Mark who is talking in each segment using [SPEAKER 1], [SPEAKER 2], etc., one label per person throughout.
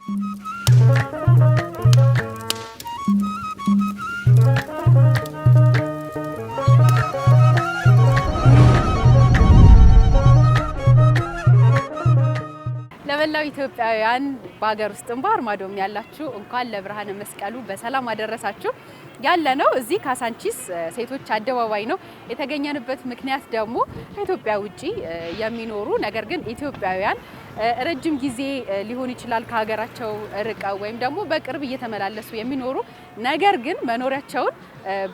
[SPEAKER 1] ለመላው ኢትዮጵያውያን በአገር ውስጥም ባህር ማዶም ያላችሁ እንኳን ለብርሃነ መስቀሉ በሰላም አደረሳችሁ። ያለነው እዚህ ካሳንቺስ ሴቶች አደባባይ ነው። የተገኘንበት ምክንያት ደግሞ ከኢትዮጵያ ውጪ የሚኖሩ ነገር ግን ኢትዮጵያውያን ረጅም ጊዜ ሊሆን ይችላል ከሀገራቸው ርቀው ወይም ደግሞ በቅርብ እየተመላለሱ የሚኖሩ ነገር ግን መኖሪያቸውን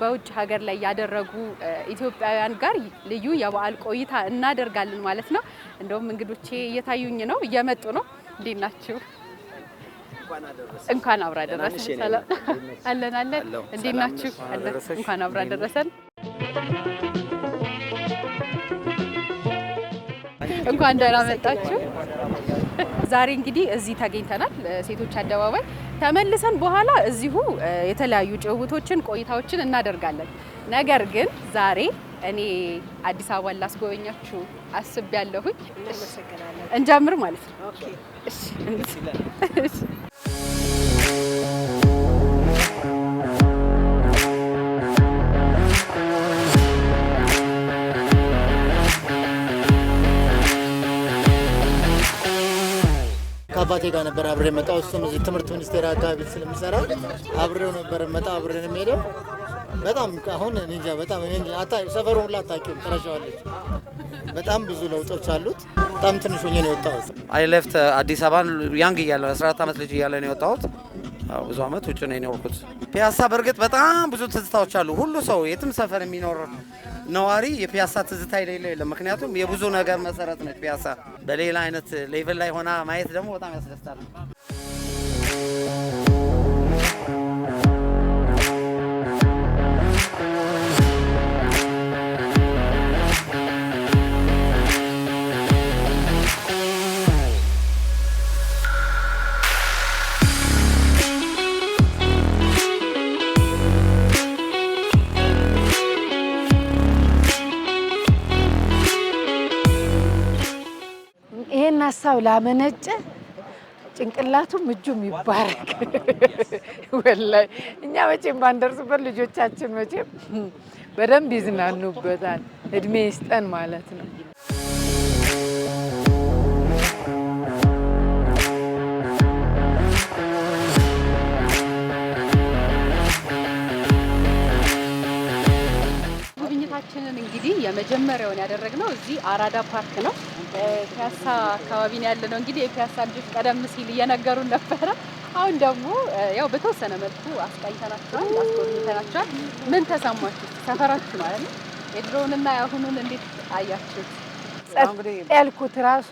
[SPEAKER 1] በውጭ ሀገር ላይ ያደረጉ ኢትዮጵያውያን ጋር ልዩ የበዓል ቆይታ እናደርጋለን ማለት ነው። እንደውም እንግዶቼ እየታዩኝ ነው፣ እየመጡ ነው። እንዴት ናችሁ? እንኳን አብራ ደረሰን። ሰላም አለን አለን። እንዴት ናችሁ? እንኳን አብራ ደረሰን። እንኳን ደህና መጣችሁ። ዛሬ እንግዲህ እዚህ ተገኝተናል ሴቶች አደባባይ። ተመልሰን በኋላ እዚሁ የተለያዩ ጭውውቶችን ቆይታዎችን እናደርጋለን። ነገር ግን ዛሬ እኔ አዲስ አበባ ላስጎበኛችሁ አስቤያለሁኝ። እንጀምር ማለት ነው። እሺ
[SPEAKER 2] አባቴ ጋር ነበር አብሬ መጣው። እሱም እዚህ ትምህርት ሚኒስቴር አካባቢ ስለሚሰራ አብሬው ነበር መጣው። አብሬን ሄደው በጣም አሁን እንጃ በጣም ሰፈሩን ሁላ አታውቂውም፣ ትረሻዋለች። በጣም ብዙ ለውጦች አሉት። በጣም ትንሽ ሆኜ ነው የወጣሁት።
[SPEAKER 3] አይ ሌፍት አዲስ አበባን ያንግ እያለሁ 14 ዓመት ልጅ እያለሁ ነው የወጣሁት። ብዙ ዓመት ውጭ ነው የኖርኩት። ፒያሳ በእርግጥ በጣም ብዙ ትዝታዎች አሉ። ሁሉ ሰው የትም ሰፈር የሚኖር ነዋሪ የፒያሳ ትዝታ የሌለው የለም። ምክንያቱም የብዙ ነገር መሰረት ነች ፒያሳ። በሌላ አይነት ሌቭል ላይ ሆና ማየት ደግሞ በጣም ያስደስታል።
[SPEAKER 4] ይሄን ሀሳብ ላመነጨ ጭንቅላቱም እጁም ይባረክ። ወላሂ እኛ መቼም ባንደርስበት ልጆቻችን መቼም በደንብ ይዝናኑበታል። እድሜ ይስጠን ማለት ነው።
[SPEAKER 1] ጉብኝታችንን እንግዲህ የመጀመሪያውን ያደረግነው እዚህ አራዳ ፓርክ ነው። ፒያሳ አካባቢ ነው ያለነው። እንግዲህ የፒያሳ ልጆች ቀደም ሲል እየነገሩን ነበረ። አሁን ደግሞ ያው በተወሰነ መልኩ አስቃኝተናቸዋል፣ አስጎብኝተናቸዋል። ምን ተሰማችሁ? ሰፈራችሁ ማለት ነው። የድሮውንና የአሁኑን እንዴት አያችሁት?
[SPEAKER 4] ጸጥ ያልኩት ራሱ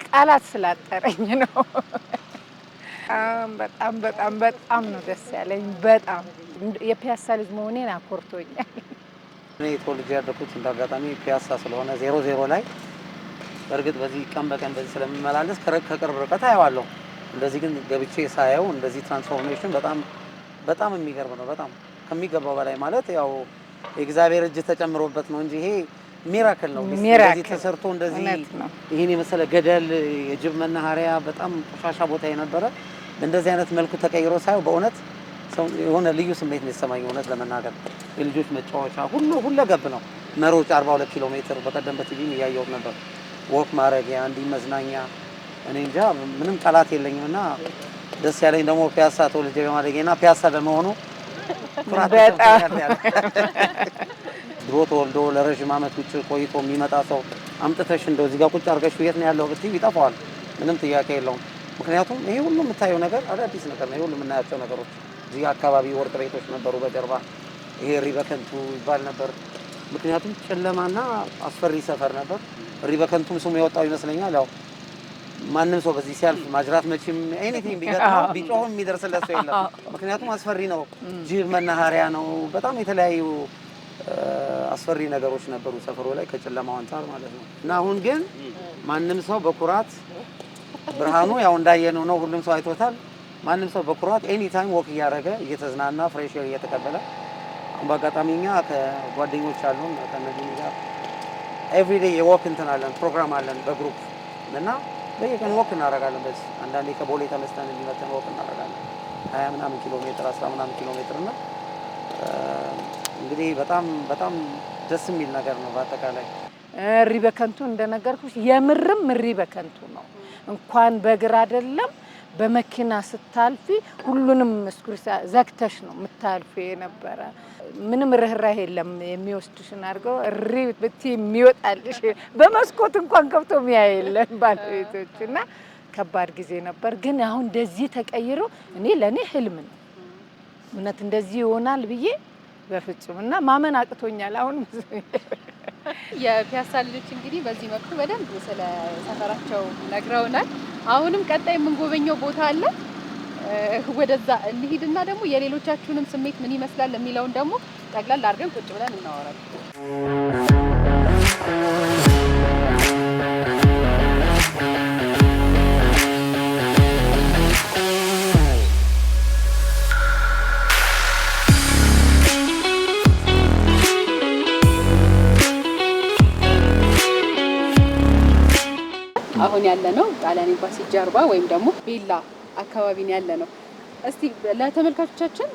[SPEAKER 4] ቃላት ስላጠረኝ ነው። በጣም በጣም በጣም ነው ደስ ያለኝ። በጣም የፒያሳ ልጅ መሆኔን አኮርቶኛል።
[SPEAKER 3] እኔ ተወልጄ ያደኩት እንዳጋጣሚ ፒያሳ ስለሆነ 00 ላይ በእርግጥ በዚህ ቀን በቀን በዚህ ስለምመላለስ ከቅርብ ርቀት አየዋለሁ። እንደዚህ ግን ገብቼ ሳየው እንደዚህ ትራንስፎርሜሽን በጣም የሚገርም ነው። በጣም ከሚገባው በላይ ማለት ያው የእግዚአብሔር እጅ ተጨምሮበት ነው እንጂ ይሄ ሚራክል ነው። እንደዚህ ተሰርቶ እንደዚህ ይሄን የመሰለ ገደል፣ የጅብ መናኸሪያ፣ በጣም ቆሻሻ ቦታ የነበረ እንደዚህ አይነት መልኩ ተቀይሮ ሳየው በእውነት የሆነ ልዩ ስሜት ነው የተሰማኝ። እውነት ለመናገር የልጆች መጫወቻ ሁሉ ገብ ነው። መሮጫ 42 ኪሎ ሜትር በቀደም በቲቪም እያየሁት ነበር። ወክ ማድረጊያ እንዲህ መዝናኛ እኔ እንጃ ምንም ቃላት የለኝም። እና ደስ ያለኝ ደግሞ ፒያሳ ተወልጄ በማደጌና ፒያሳ በመሆኑ ኩራት ያለ ድሮ ተወልዶ ለረጅም ዓመት ውጭ ቆይቶ የሚመጣ ሰው አምጥተሽ እንደው እዚህ ጋር ቁጭ አድርገሽ የት ነው ያለው ብትይ ይጠፋዋል። ምንም ጥያቄ የለውም። ምክንያቱም ይሄ ሁሉ የምታየው ነገር አዳዲስ ነገር ነው። ይሄ ሁሉ የምናያቸው ነገሮች እዚህ አካባቢ ወርቅ ቤቶች ነበሩ በጀርባ። ይሄ ሪበከንቱ ይባል ነበር። ምክንያቱም ጨለማና አስፈሪ ሰፈር ነበር። ሪበከንቱም ስሙ የወጣው ይመስለኛል። ያው ማንም ሰው በዚህ ሲያልፍ ማጅራት መቼም ኤኒቲንግ ቢገጥመው ቢጮህ የሚደርስለት ሰው የለም። ምክንያቱም አስፈሪ ነው። ጅብ መናኸሪያ ነው። በጣም የተለያዩ አስፈሪ ነገሮች ነበሩ ሰፈሩ ላይ ከጨለማው አንፃር ማለት ነው። እና አሁን ግን ማንም ሰው በኩራት ብርሃኑ ያው እንዳየነው ነው። ሁሉም ሰው አይቶታል። ማንም ሰው በኩራት ኤኒ ታይም ወክ እያደረገ እየተዝናና ፍሬሽ ኤር እየተቀበለ በአጋጣሚኛ ከጓደኞች አሉን ከነዚህ ጋር ኤቭሪዴይ የወክ እንትን አለን ፕሮግራም አለን በግሩፕ እና በየቀን ወክ እናደርጋለን። በዚህ አንዳንዴ ከቦሌ ተነስተን እንዲመተን ወክ እናደርጋለን 20 ምናምን ኪሎ ሜትር 10 ምናምን ኪሎ ሜትር እና እንግዲህ በጣም ደስ የሚል ነገር ነው። በአጠቃላይ
[SPEAKER 4] እሪ በከንቱ እንደነገርኩሽ የምርም እሪ በከንቱ ነው። እንኳን በእግር አይደለም በመኪና ስታልፊ ሁሉንም እስኩሪሳ ዘግተሽ ነው የምታልፊ የነበረ። ምንም ርህራሄ የለም። የሚወስድሽን አድርገው እሪ ብቲ የሚወጣልሽ በመስኮት እንኳን ከብቶ የሚያይ የለም ባለቤቶች እና ከባድ ጊዜ ነበር። ግን አሁን እንደዚህ ተቀይሮ እኔ ለኔ ህልም ነው እውነት እንደዚህ ይሆናል ብዬ በፍጹም እና ማመን አቅቶኛል። አሁን
[SPEAKER 1] የፒያሳ ልጆች እንግዲህ በዚህ መልኩ በደንብ ስለ ሰፈራቸው ነግረውናል። አሁንም ቀጣይ የምንጎበኘው ቦታ አለ። ወደዛ እንሂድና ደግሞ የሌሎቻችሁንም ስሜት ምን ይመስላል የሚለውን ደግሞ ጠቅላላ አድርገን ቁጭ ብለን እናወራለን። አሁን ያለነው ጣሊያን ኤምባሲ ጀርባ ወይም ደግሞ ቤላ አካባቢ ነው ያለነው። እስቲ ለተመልካቾቻችን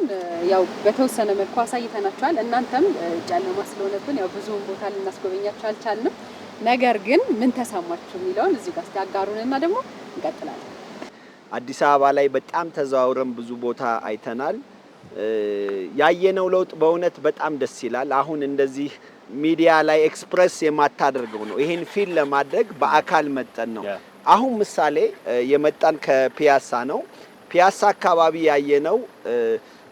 [SPEAKER 1] ያው በተወሰነ መልኩ አሳይተናቸዋል። እናንተም ጨለማ ስለሆነብን ያው ብዙውን ቦታ ልናስጎበኛቸው አልቻልንም። ነገር ግን ምን ተሰማችሁ የሚለውን እዚህ ጋር ያጋሩንና ደግሞ እንቀጥላለን።
[SPEAKER 5] አዲስ አበባ ላይ በጣም ተዘዋውረን ብዙ ቦታ አይተናል። ያየነው ለውጥ በእውነት በጣም ደስ ይላል። አሁን እንደዚህ ሚዲያ ላይ ኤክስፕረስ የማታደርገው ነው። ይሄን ፊል ለማድረግ በአካል መጠን ነው። አሁን ምሳሌ የመጣን ከፒያሳ ነው። ፒያሳ አካባቢ ያየነው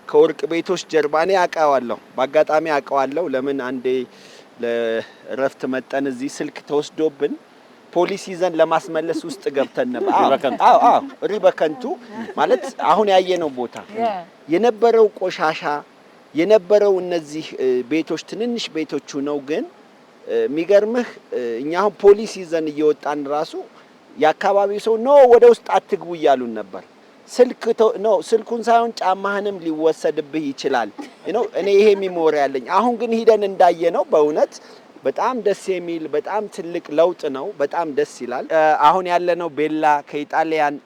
[SPEAKER 5] ከወርቅ ቤቶች ጀርባ ነው። አውቀዋለሁ፣ በአጋጣሚ አውቀዋለሁ። ለምን አንዴ ለረፍት መጠን እዚህ ስልክ ተወስዶብን ፖሊስ ይዘን ለማስመለስ ውስጥ ገብተን ነበር። ሪበከንቱ ማለት አሁን ያየነው ቦታ የነበረው ቆሻሻ የነበረው እነዚህ ቤቶች ትንንሽ ቤቶቹ ነው። ግን የሚገርምህ እኛ አሁን ፖሊስ ይዘን እየወጣን ራሱ የአካባቢው ሰው ነው ወደ ውስጥ አትግቡ እያሉን ነበር። ስልኩን ሳይሆን ጫማህንም ሊወሰድብህ ይችላል ነው። እኔ ይሄ ሚሞሪ ያለኝ። አሁን ግን ሂደን እንዳየነው በእውነት በጣም ደስ የሚል በጣም ትልቅ ለውጥ ነው። በጣም ደስ ይላል። አሁን ያለነው ቤላ ከኢጣሊያን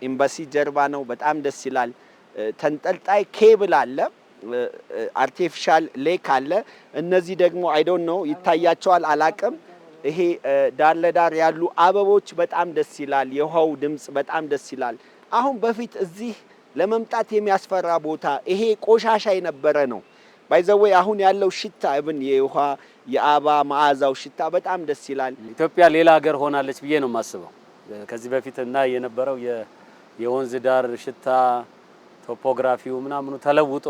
[SPEAKER 5] ኤምባሲ ጀርባ ነው። በጣም ደስ ይላል። ተንጠልጣይ ኬብል አለ፣ አርቲፊሻል ሌክ አለ። እነዚህ ደግሞ አይ ዶንት ኖ ይታያቸዋል አላቅም። ይሄ ዳር ለዳር ያሉ አበቦች በጣም ደስ ይላል። የውሃው ድምጽ በጣም ደስ ይላል። አሁን በፊት እዚህ ለመምጣት የሚያስፈራ ቦታ ይሄ ቆሻሻ የነበረ ነው። ባይዘወይ አሁን ያለው ሽታ እብን የውሃ የአበባ መዓዛው ሽታ በጣም ደስ ይላል።
[SPEAKER 6] ኢትዮጵያ ሌላ ሀገር ሆናለች ብዬ ነው የማስበው። ከዚህ በፊት እና የነበረው የወንዝ ዳር ሽታ ቶፖግራፊው ምናምኑ ተለውጦ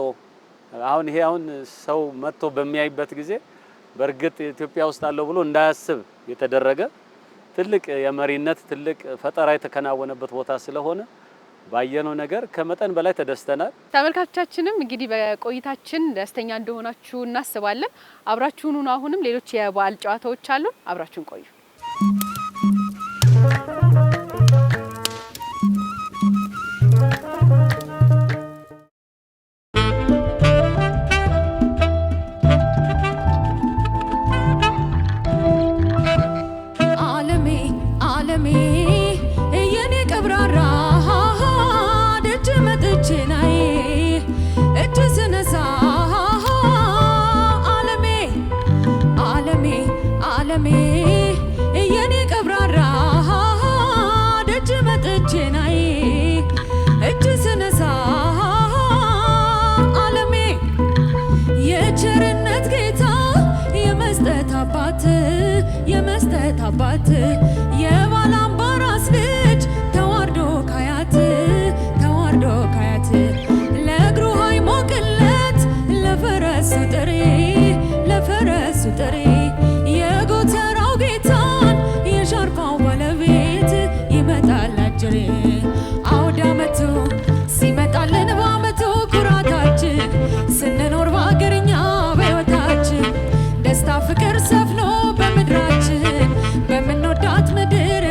[SPEAKER 6] አሁን ሰው መጥቶ በሚያይበት ጊዜ በእርግጥ ኢትዮጵያ ውስጥ አለው ብሎ እንዳያስብ የተደረገ ትልቅ የመሪነት ትልቅ ፈጠራ የተከናወነበት ቦታ ስለሆነ ባየነው ነገር ከመጠን በላይ ተደስተናል።
[SPEAKER 1] ተመልካቾቻችንም እንግዲህ በቆይታችን ደስተኛ እንደሆናችሁ እናስባለን። አብራችሁን ሁኑ። አሁንም ሌሎች የበዓል ጨዋታዎች አሉ። አብራችሁን ቆዩ። የመስጠት አባት የባላምባራስ ልጅ ተዋርዶ ካያት ለእግሩ ሃይሞቅለት ለፈረሱ ጥሬ የጎተራው ጌታን የሻርፋው ባለቤት ይመጣል አጅሬ አውደ ዓመቱ ሲመጣልን በዓመቱ ኩራታችን ስንኖር በአገርኛ በሕይወታችን ደስታ ፍቅር ሰፍኖ በምድራችን በምንወዳት ምድር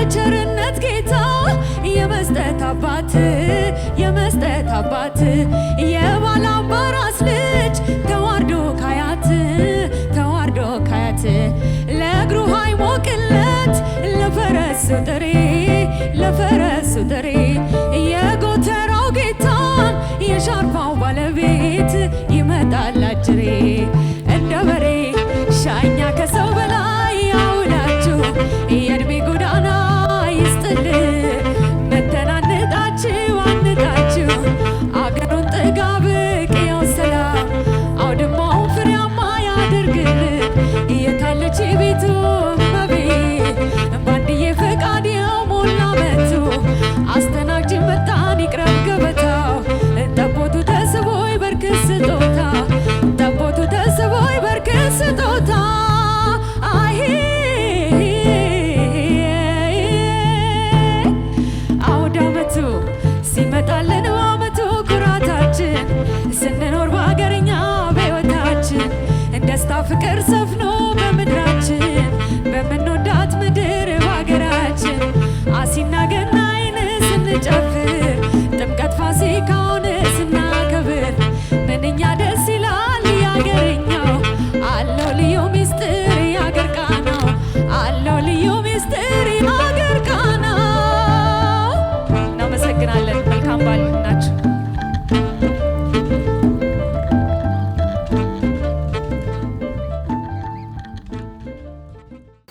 [SPEAKER 7] የቸርነት ጌታ የመስጠት አባት የባላምባራስ ልጅ ተዋርዶ ካያት ለእግሩ ሃይሞቅለት ለፈረሱ ጥሬ የጎተራው ጌታን የሻርፋው ባለቤት ይመጣል አጅሬ እንደ በሬ ሻኛ ከሰው በላይ ያውላችሁ የእድሜ ጎዳና ይስጥል መተናነጣችሁ አንጣችሁ አገሩን ጥጋብ ቅያው ሰላም አውድማውን ፍሬያማ ያድርግል የታለች ቤቱ እመቤት ባንድዬ ፈቃድ የሞላ መቱ አስተናግጅ መጣን ይቅረብ ገበታው ጠቦቱ ተስቦይ በርክስ ስጦታ አውደ ዓመቱ ሲመጣልን በዓመቱ ኩራታችን ስንኖር በሀገርኛ በሕይወታችን ደስታ ፍቅር ሰፍኖ በምድራችን በምንወዳት ምድር በሀገራችን አሲና ገናይን ስንጨፍር ጥምቀት ፋሲካውን ስናከብር ምንኛ ደስ ይላል ያገርኛው አለው ልዩ ሚስጥር ያገር ቃናው አለው ልዩ ሚስጥር ያገር ቃናው። እናመሰግናለን። መልካም በዓል ናችሁ።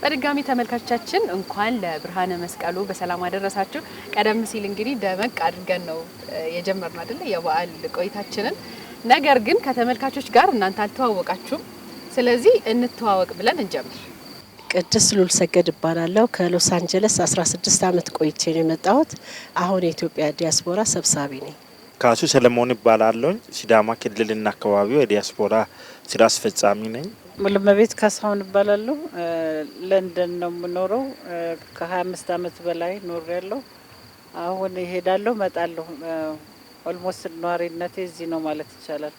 [SPEAKER 1] በድጋሚ ተመልካቾቻችን እንኳን ለብርሃነ መስቀሉ በሰላም አደረሳችሁ። ቀደም ሲል እንግዲህ ደመቅ አድርገን ነው የጀመርነው አይደል የበዓል ቆይታችንን። ነገር ግን ከተመልካቾች ጋር እናንተ አልተዋወቃችሁም። ስለዚህ እንተዋወቅ ብለን እንጀምር።
[SPEAKER 8] ቅድስት ሉል ሰገድ እባላለሁ። ከሎስ አንጀለስ 16 ዓመት ቆይቼ ነው የመጣሁት። አሁን የኢትዮጵያ ዲያስፖራ ሰብሳቢ ነኝ።
[SPEAKER 9] ካሱ ሰለሞን እባላለሁ። ሲዳማ ክልልና አካባቢው የዲያስፖራ ስራ አስፈጻሚ ነኝ።
[SPEAKER 10] ሙሉመቤት ካሳሁን እባላለሁ። ለንደን ነው የምኖረው። ከ25 ዓመት በላይ ኖሬያለሁ። አሁን እሄዳለሁ እመጣለሁ። ኦልሞስት ነዋሪነቴ እዚህ ነው ማለት ይቻላል።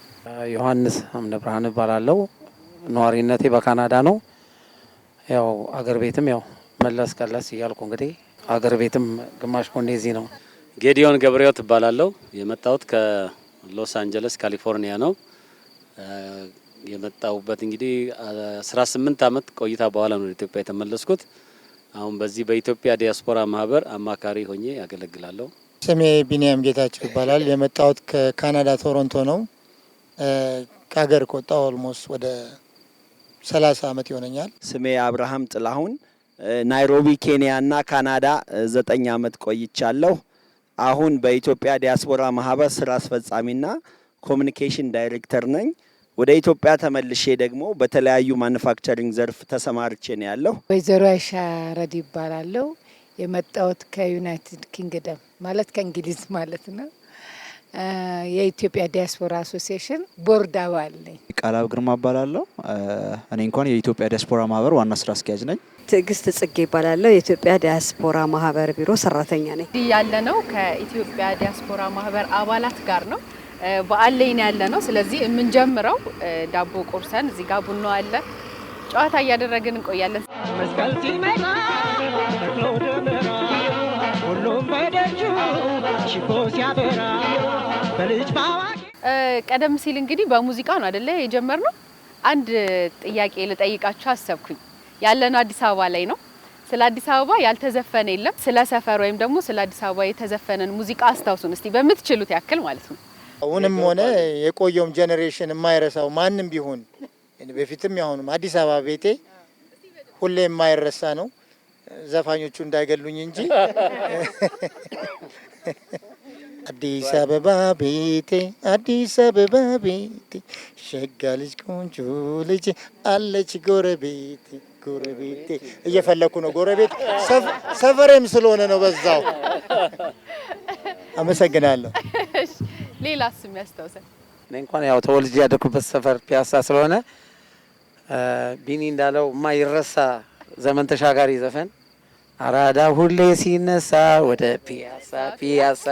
[SPEAKER 3] ዮሐንስ አምደ ብርሃን እባላለሁ። ነዋሪነቴ በካናዳ ነው። ያው አገር ቤትም ያው መለስ ቀለስ እያልኩ እንግዲህ አገር ቤትም ግማሽ ኮኔ እዚህ ነው።
[SPEAKER 6] ጌዲዮን ገብረሕይወት እባላለሁ። የመጣሁት ከሎስ አንጀለስ ካሊፎርኒያ ነው። የመጣሁበት እንግዲህ 18 ዓመት ቆይታ በኋላ ነው ኢትዮጵያ የተመለስኩት። አሁን በዚህ በኢትዮጵያ ዲያስፖራ ማህበር አማካሪ ሆኜ ያገለግላለሁ።
[SPEAKER 2] ስሜ ቢኒያም ጌታቸው ይባላል። የመጣሁት ከካናዳ ቶሮንቶ ነው። ከሀገር ከወጣሁ ኦልሞስት ወደ 30 ዓመት ይሆነኛል።
[SPEAKER 5] ስሜ አብርሃም ጥላሁን ናይሮቢ ኬንያና ካናዳ 9 ዓመት ቆይቻለሁ። አሁን በኢትዮጵያ ዲያስፖራ ማህበር ስራ አስፈጻሚና ኮሚኒኬሽን ዳይሬክተር ነኝ። ወደ ኢትዮጵያ ተመልሼ ደግሞ በተለያዩ ማኑፋክቸሪንግ ዘርፍ ተሰማርቼ ነው ያለው።
[SPEAKER 4] ወይዘሮ አይሻ ረዲ ይባላለሁ። የመጣሁት ከዩናይትድ ኪንግደም ማለት ከእንግሊዝ ማለት ነው። የኢትዮጵያ ዲያስፖራ አሶሲዬሽን ቦርድ አባል ነኝ።
[SPEAKER 11] ቃላብ ግርማ እባላለሁ። እኔ እንኳን የኢትዮጵያ ዲያስፖራ ማህበር ዋና ስራ አስኪያጅ ነኝ።
[SPEAKER 12] ትዕግስት ጽጌ እባላለሁ። የኢትዮጵያ ዲያስፖራ ማህበር ቢሮ ሰራተኛ ነኝ።
[SPEAKER 1] ያለነው ከኢትዮጵያ ዲያስፖራ ማህበር አባላት ጋር ነው። በዓል ላይ ነው ያለነው። ስለዚህ የምንጀምረው ዳቦ ቆርሰን እዚህ ጋር ቡና አለ፣ ጨዋታ እያደረግን እንቆያለን። መስቀል ሲመጣ ተክሎ ደመራ ሁሉም በደጁ ሽቦ ሲያበራ በልጅ ባዋቂ። ቀደም ሲል እንግዲህ በሙዚቃ ነው አይደለ የጀመርነው። አንድ ጥያቄ ልጠይቃችሁ አሰብኩኝ። ያለነው አዲስ አበባ ላይ ነው። ስለ አዲስ አበባ ያልተዘፈነ የለም። ስለ ሰፈር ወይም ደግሞ ስለ አዲስ አበባ የተዘፈነን ሙዚቃ አስታውሱን እስቲ በምትችሉት ያክል ማለት ነው።
[SPEAKER 2] አሁንም ሆነ የቆየውም ጄኔሬሽን የማይረሳው ማንም ቢሆን በፊትም ያሁንም አዲስ አበባ ቤቴ ሁሌ የማይረሳ ነው። ዘፋኞቹ እንዳይገሉኝ እንጂ አዲስ አበባ ቤቴ አዲስ አበባ ቤቴ ሸጋ ልጅ ቆንጆ ልጅ አለች ጎረቤቴ ጎረቤቴ እየፈለኩ ነው። ጎረቤት ሰፈሬም ስለሆነ ነው በዛው። አመሰግናለሁ።
[SPEAKER 1] ሌላስ የሚያስታውሰን?
[SPEAKER 3] እኔ እንኳን ያው ተወልጄ ያደኩበት ሰፈር ፒያሳ ስለሆነ ቢኒ እንዳለው የማይረሳ ዘመን ተሻጋሪ ዘፈን አራዳ ሁሌ ሲነሳ ወደ ፒያሳ ፒያሳ።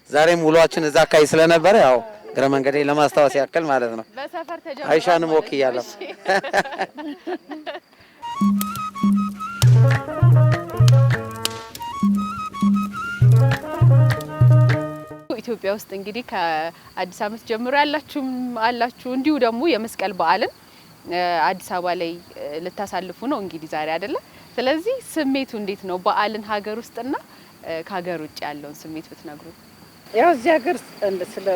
[SPEAKER 3] ዛሬም ውሏችን እዛ አካባቢ ስለነበረ ያው እግረ መንገዴ ለማስታወስ ያክል ማለት ነው።
[SPEAKER 1] በሰፈር ተጀምሮ
[SPEAKER 3] አይሻንም ወክያለሁ።
[SPEAKER 1] ኢትዮጵያ ውስጥ እንግዲህ ከአዲስ ዓመት ጀምሮ አላችሁ እንዲሁ ደግሞ የመስቀል በዓልን አዲስ አበባ ላይ ልታሳልፉ ነው እንግዲህ ዛሬ አይደለ? ስለዚህ ስሜቱ እንዴት ነው? በዓልን ሀገር ውስጥና ከሀገር ውጭ ያለውን ስሜት ብትነግሩ።
[SPEAKER 10] ያው እዚህ ሀገር ስለ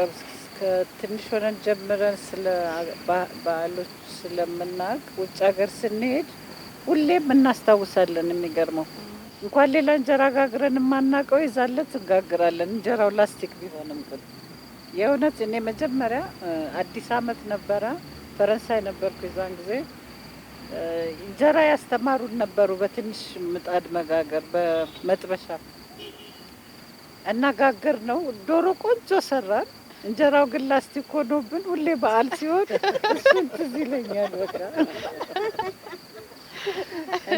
[SPEAKER 10] ከትንሽ ሆነን ጀምረን ስለ በዓሎች ስለምናውቅ ውጭ ሀገር ስንሄድ ሁሌም እናስታውሳለን። የሚገርመው እንኳን ሌላ እንጀራ ጋግረን የማናውቀው ይዛለት እንጋግራለን። እንጀራው ላስቲክ ቢሆንም ግን የእውነት እኔ መጀመሪያ አዲስ ዓመት ነበረ ፈረንሳይ ነበርኩ። የዛን ጊዜ እንጀራ ያስተማሩን ነበሩ። በትንሽ ምጣድ መጋገር በመጥበሻ እና ጋገር ነው። ዶሮ ቆንጆ ሰራን። እንጀራው ግን ላስቲክ ሆኖብን ሁሌ በዓል ሲሆን እሱን ትዝ ይለኛል በቃ።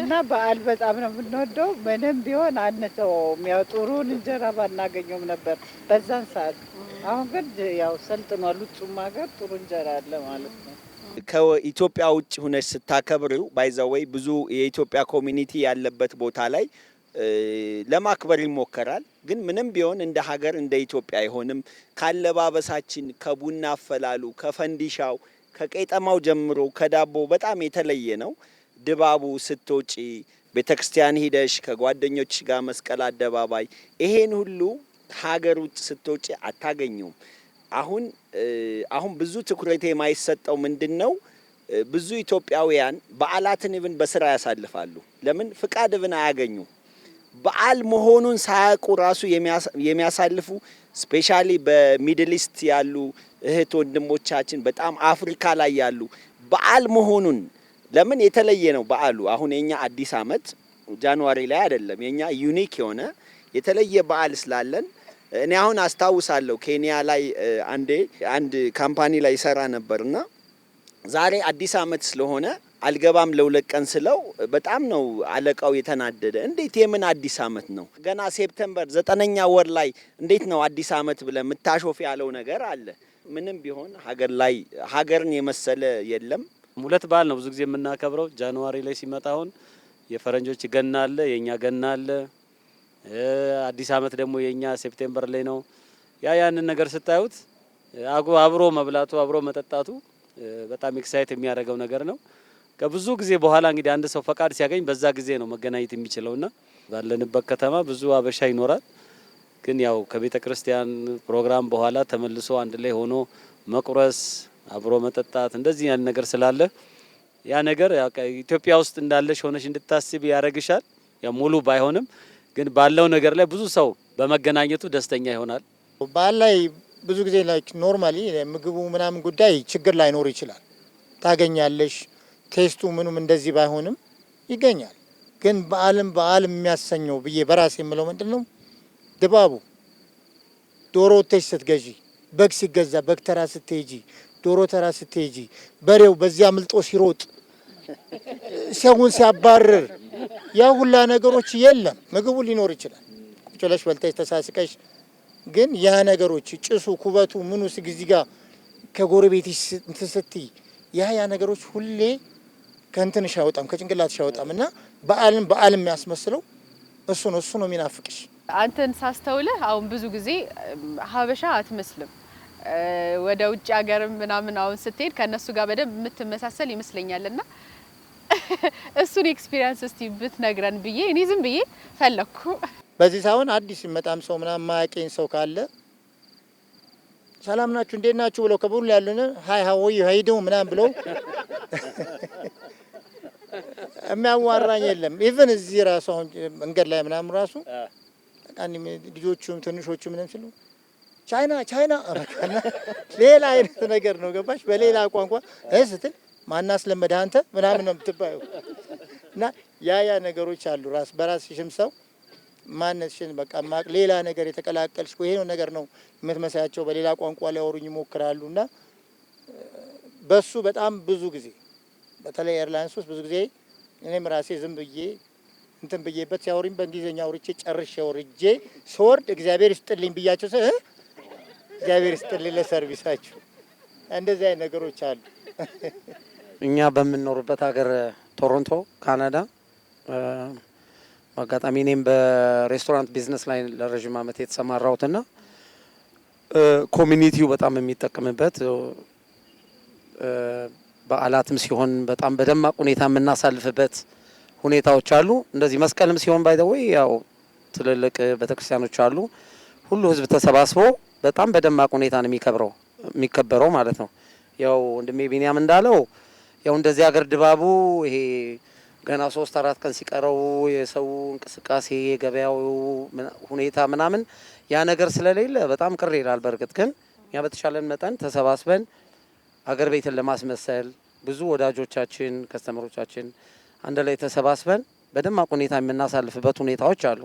[SPEAKER 10] እና በዓል በጣም ነው የምንወደው። ምንም ቢሆን አንተውም። ያው ጥሩን እንጀራ ባናገኘውም ነበር በዛን ሰዓት። አሁን ግን ያው ሰልጥኗል። ውጭም ሀገር ጥሩ እንጀራ አለ ማለት ነው።
[SPEAKER 5] ከኢትዮጵያ ውጭ ሁነሽ ስታከብሪው ባይዘወይ ብዙ የኢትዮጵያ ኮሚኒቲ ያለበት ቦታ ላይ ለማክበር ይሞከራል። ግን ምንም ቢሆን እንደ ሀገር እንደ ኢትዮጵያ አይሆንም። ካለባበሳችን፣ ከቡና አፈላሉ፣ ከፈንዲሻው፣ ከቄጠማው ጀምሮ ከዳቦ በጣም የተለየ ነው ድባቡ። ስትወጪ ቤተክርስቲያን ሂደሽ ከጓደኞች ጋር መስቀል አደባባይ ይሄን ሁሉ ሀገር ውጭ ስትወጪ አታገኙም። አሁን ብዙ ትኩረት የማይሰጠው ምንድነው? ብዙ ኢትዮጵያውያን በዓላትን ኢቭን በስራ ያሳልፋሉ። ለምን ፍቃድ ኢቭን አያገኙ። በዓል መሆኑን ሳያውቁ ራሱ የሚያሳልፉ ስፔሻሊ በሚድል ኢስት ያሉ እህት ወንድሞቻችን፣ በጣም አፍሪካ ላይ ያሉ በዓል መሆኑን ለምን የተለየ ነው በዓሉ። አሁን የኛ አዲስ ዓመት ጃንዋሪ ላይ አይደለም። የኛ ዩኒክ የሆነ የተለየ በዓል ስላለን እኔ አሁን አስታውሳለሁ ኬንያ ላይ አንድ ካምፓኒ ላይ ይሰራ ነበርና ዛሬ አዲስ ዓመት ስለሆነ አልገባም ለሁለት ቀን ስለው በጣም ነው አለቃው የተናደደ። እንዴት የምን አዲስ ዓመት ነው? ገና ሴፕቴምበር 9ኛ ወር ላይ እንዴት ነው አዲስ ዓመት ብለህ የምታሾፍ ያለው ነገር አለ። ምንም ቢሆን ሀገር ላይ ሀገርን የመሰለ የለም።
[SPEAKER 6] ሁለት በዓል ነው ብዙ ጊዜ የምናከብረው። ጃንዋሪ ላይ ሲመጣ አሁን የፈረንጆች ገና አለ፣ የኛ ገና አለ። አዲስ ዓመት ደግሞ የኛ ሴፕቴምበር ላይ ነው። ያንን ነገር ስታዩት አብሮ መብላቱ አብሮ መጠጣቱ በጣም ኤክሳይት የሚያደርገው ነገር ነው። ከብዙ ጊዜ በኋላ እንግዲህ አንድ ሰው ፈቃድ ሲያገኝ በዛ ጊዜ ነው መገናኘት የሚችለውና ባለንበት ከተማ ብዙ አበሻ ይኖራል። ግን ያው ከቤተ ክርስቲያን ፕሮግራም በኋላ ተመልሶ አንድ ላይ ሆኖ መቁረስ አብሮ መጠጣት እንደዚህ ያን ነገር ስላለ ያ ነገር ኢትዮጵያ ውስጥ እንዳለሽ ሆነሽ እንድታስብ ያደርግሻል። ያው ሙሉ ባይሆንም ግን ባለው ነገር ላይ ብዙ ሰው በመገናኘቱ ደስተኛ ይሆናል።
[SPEAKER 2] በዓል ላይ ብዙ ጊዜ ላይ ኖርማሊ ምግቡ ምናምን ጉዳይ ችግር ላይኖር ይችላል። ታገኛለሽ ቴስቱ ምኑም እንደዚህ ባይሆንም ይገኛል። ግን በዓል የሚያሰኘው ብዬ በራሴ የምለው ምንድነው ድባቡ። ዶሮ ወተሽ ስትገዢ፣ በግ ሲገዛ በግ ተራ ስትሄጂ፣ ዶሮ ተራ ስትሄጂ፣ በሬው በዚያ አምልጦ ሲሮጥ ሰውን ሲያባርር ያ ሁላ ነገሮች የለም። ምግቡ ሊኖር ይችላል ቁጭ ብለሽ በልተሽ ተሳስቀሽ፣ ግን ያ ነገሮች ጭሱ ኩበቱ ምኑ ስግዚ ጋር ከጎረቤትሽ ስትይ ያ ነገሮች ሁሌ ከእንትንሽ አይወጣም ከጭንቅላትሽ አይወጣም። እና በዓል የሚያስመስለው እሱ ነው የሚናፍቅሽ።
[SPEAKER 1] አንተን ሳስተውልህ አሁን ብዙ ጊዜ ሀበሻ አትመስልም። ወደ ውጭ ሀገር ምናምን አሁን ስትሄድ ከነሱ ጋር በደንብ የምትመሳሰል ይመስለኛልና እሱን ኤክስፒሪየንስ እስቲ ብትነግረን ብዬ እኔ ዝም ብዬ ፈለኩ።
[SPEAKER 2] በዚህ ሳይሆን አዲስ ይመጣም ሰው ምናምን ማያውቀኝ ሰው ካለ ሰላም ናችሁ እንዴት ናችሁ ብለው ከቡል ያሉን ሃይ ሃው ዩ ሃይዱ ምናምን ብለው የሚያዋራኝ የለም። ኢቭን እዚህ ራሱ አሁን መንገድ ላይ ምናምን ራሱ ልጆቹም ትንሾቹም ምንም ሲሉ ቻይና አረካና ሌላ አይነት ነገር ነው ገባሽ? በሌላ ቋንቋ ስትል ማናስለመደ አንተ ምናምን ነው የምትባየው። እና ያ ነገሮች አሉ። በራስሽም ሰው ማንነትሽን በቃ ሌላ ነገር የተቀላቀልሽ ይሄ ነው ነገር ነው የምትመሳያቸው። በሌላ ቋንቋ ሊያወሩኝ ይሞክራሉ። እና በሱ በጣም ብዙ ጊዜ በተለይ ኤርላይንስ ውስጥ ብዙ ጊዜ እኔም ራሴ ዝም ብዬ እንትን ብዬበት ሲያወሩኝ በእንግሊዝኛ አውርቼ ጨርሼ ወርጄ ስወርድ እግዚአብሔር ይስጥልኝ ብያቸው እግዚአብሔር ይስጥልኝ ለሰርቪሳችሁ። እንደዚህ አይነት ነገሮች አሉ።
[SPEAKER 3] እኛ በምንኖርበት ሀገር ቶሮንቶ ካናዳ፣ በአጋጣሚ እኔም በሬስቶራንት ቢዝነስ ላይ ለረዥም ዓመት የተሰማራሁትና ኮሚኒቲው በጣም የሚጠቀምበት በዓላትም ሲሆን በጣም በደማቅ ሁኔታ የምናሳልፍበት ሁኔታዎች አሉ። እንደዚህ መስቀልም ሲሆን ባይ ዘ ወይ ያው ትልልቅ ቤተክርስቲያኖች አሉ። ሁሉ ህዝብ ተሰባስቦ በጣም በደማቅ ሁኔታ ነው የሚከበረው ማለት ነው። ያው ወንድሜ ቢኒያም እንዳለው ያው እንደዚህ ሀገር ድባቡ ይሄ ገና 3-4 ቀን ሲቀረው የሰው እንቅስቃሴ የገበያው ሁኔታ ምናምን ያ ነገር ስለሌለ በጣም ቅር ይላል። በርግጥ ግን ያ በተሻለን መጠን ተሰባስበን አገር ቤትን ለማስመሰል ብዙ ወዳጆቻችን ከስተመሮቻችን አንድ ላይ ተሰባስበን በደማቅ ሁኔታ የምናሳልፍበት ሁኔታዎች አሉ።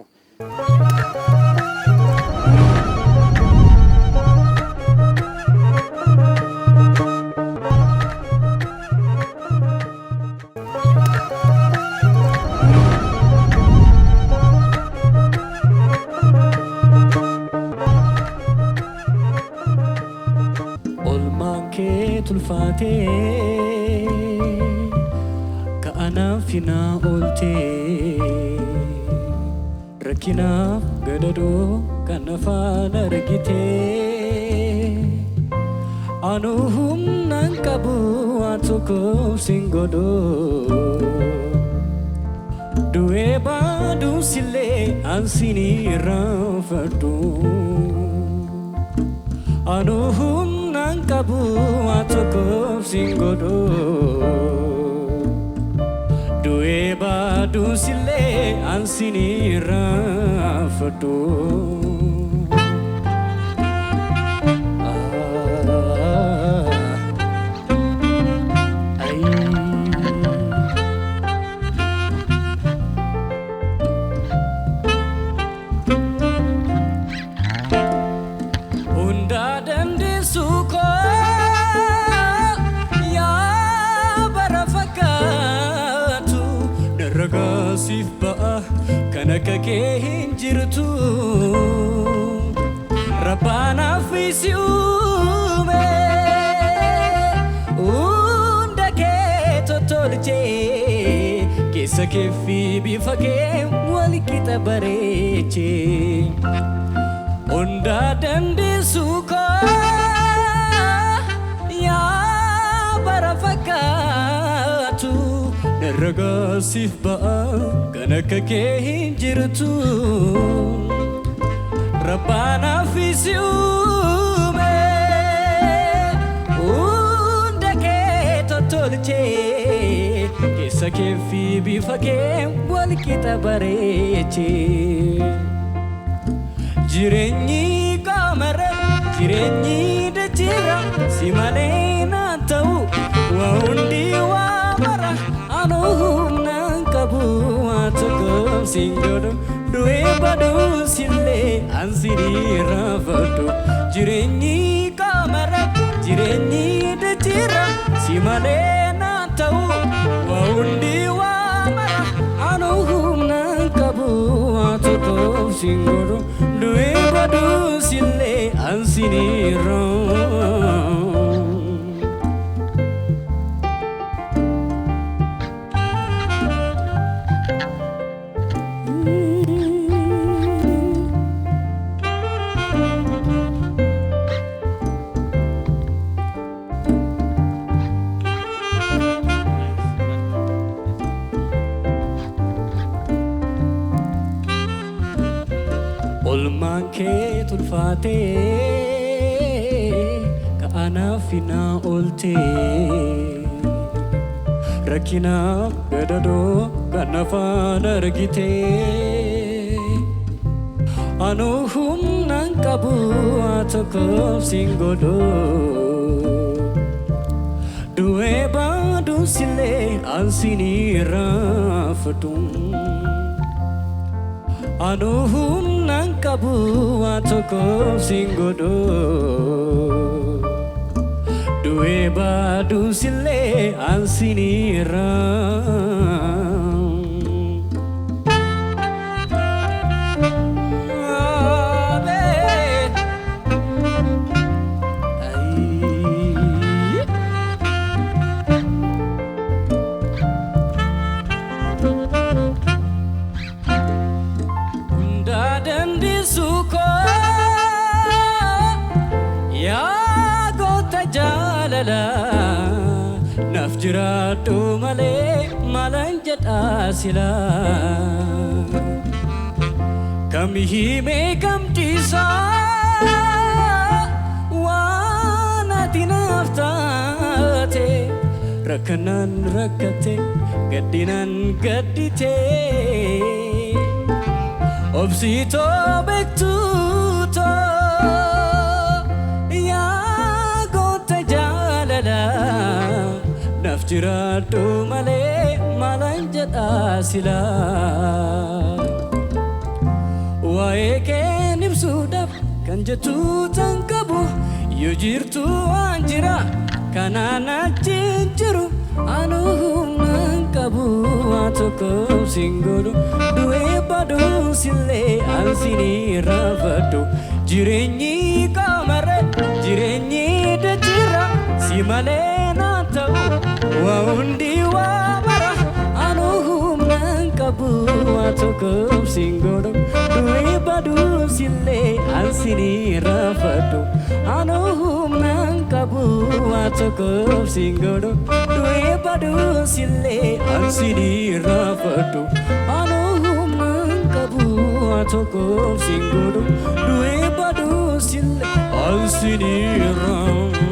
[SPEAKER 13] tulfaate ka'anaafina oolte rakkinaaf gadadoo kan afaan argite anu humnaan qabu waan tokkoof sin godhoo du'ee baaduusillee ansinii irraanfadhu anu humnaan qabu waan tokkoof sin godhoo du'ee baaduusillee ansinii irraanfadhu. Sif ba'a kana kakee hin jirtu Rabbaanaaf isi uume hunda kee tottolchee keessa kee fi bifa kee wal qixa bareechee hunda dandeessu koo yaa bara fakkaatu Raga sif ba'a kana kakee hin jirtu Rabbaanaaf isi uume hunda kee tottolchee keessa kee fi bifa kee wal qixa bareechee jireenyi qaamarra jireenyi dachiirra si malee naan ta'u waa hundi waa mara anu humnaan qabu waan tokkoof sin godhu du'ee baaduusillee ansinii irraanfadhu jireenyi qaamarra jireenyi dachiirra si malee naan ta'u waa hundi waa mara anu humnaan qabu waan tokkoof sin godhu du'ee baaduusillee ansinii irraanfadhu. Olmaan kee tulfaate ka'anaaf na oolte rakkinaaf gadadoo kan afaan argite anu humnaan qabu waan tokkoof sin godhoo du'ee baaduusillee ansinii irraanfadhu anu humnaan qabu waan tokkoof sin godhoo du'ee baaduusillee ansinii irraanfadhu. jaalala naaf jiraadhu malee maalan jedhaa silaa kamihimee kamtiisaa waan ati naaf taate rakkanan rakkate gaddinan gaddite obsitoo beektuutoo yaa goota jaalala naaf jiraadhu malee maalan jedhaa silaa waa'ee keen ibsuudhaaf kan jettu tan qabu yoo jirtu waan jira kanaan achiin jiru anu humnaan qabu waan tokko sin godhu du'ee baduu sillee ansinii raafadhu jireenyi qaamarre jireenyi dachirra si malee naan ta'u waa hundi waa mara anu humnaan qabu waan tokko sin godhu du'ee baduu sillee ansinii raafadhu anu humnaan qabu waan tokko sin godhu du'ee baduu sillee ansinii raafadhu anu humnaan qabu waan tokko sin godhu du'ee baduu sillee ansinii raafadhu.